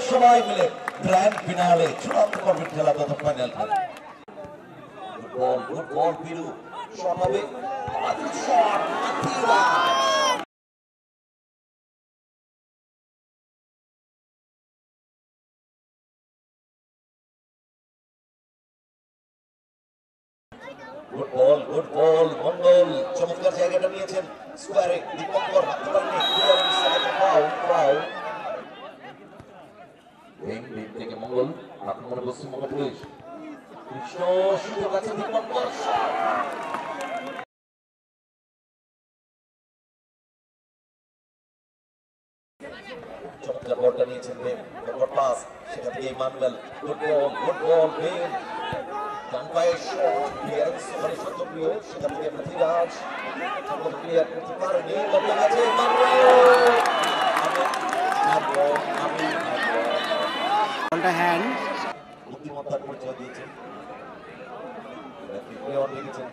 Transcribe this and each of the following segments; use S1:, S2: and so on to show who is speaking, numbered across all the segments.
S1: সবাই মিলে grand finale চূড়ান্ত পর্বের খেলা প্রথম ফাইনাল খেলা। গুড বল পিরু শট হবে, শট গুড বল মঙ্গল চমৎকার জায়গাটা নিয়েছেন স্কোয়ারে দীপঙ্কর হাতে পারেনি ফাউল থেকে মঙ্গল আক্রমণে পশ্চিমবঙ্গ পুলিশ কৃষ্ণ সুযোগ আছে দীপঙ্কর চমৎকার বলটা নিয়েছেন দেব পাস সেখান থেকে ইমানুয়েল গুড বল দেব ডান পায়ে শট ক্লিয়ারেন্স ওখানে সত্যপ্রিয় সেখান থেকে পৃথ্বীরাজ ঠিকমতো ক্লিয়ার করতে পারেনি বলটা গেছে
S2: হ্যান্ড
S1: বুদ্ধিমত্তার পরিচয় দিয়েছেন লিখেছেন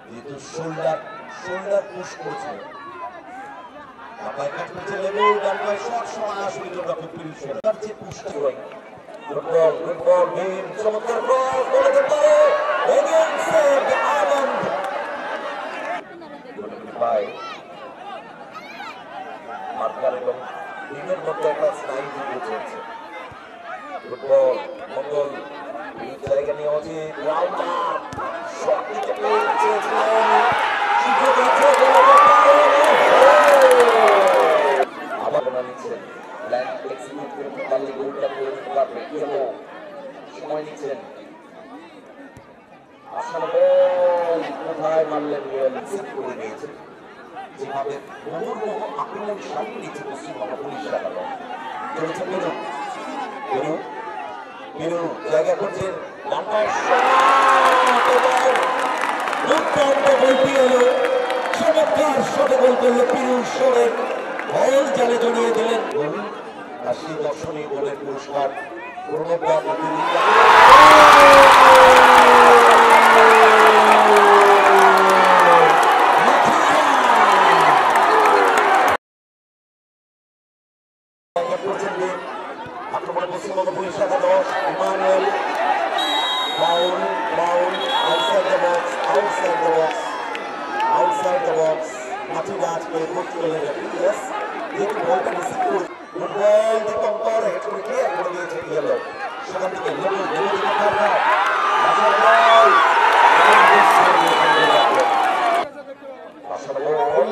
S1: যেহেতু শোল্ডার পুশ করেছিল Good ball, game. চমৎকার বল করতে পারে against আনন্দ বাই মার্কার এবং টিমের মধ্যে একটা স্নায়ু যুদ্ধ চলছে। গুড বল মঙ্গল এই জায়গা নিয়ে উচিত রাউন্ডার শট নিতে পেরেছিলেন সুযোগ আছে আবার বলা নিচ্ছেন প্ল্যান এক্সিকিউট করতে পারলে গোলটা করে দিতে পারবে ইয়েলো সময় নিচ্ছেন আসলে বল কোথায় মারলেন সেট করে দিয়েছেন যেভাবে বহু আক্রমণ সারিয়ে নিচ্ছে পশ্চিমবঙ্গ পুলিশ শাখা চলছে পেরু জায়গা করছেন বলটি হলো চমৎকার শটে গোল করলো পেরু সরে বল জালে জড়িয়ে দিলেন গোল আর সেই দর্শনীয় গোলের পুরস্কার আক্রমণে পশ্চিমবঙ্গ পুলিশ শাখা 10 Emmanuel foul outside the box Mathiraj কে গুড করলেন ইয়েস এই বলটা রিসিভ করে গুড বল দীপঙ্কর হেড করে ক্লিয়ার করে দিয়েছে ইয়েলো সেখান থেকে লেবু দিকে খাওয়া আসলে বল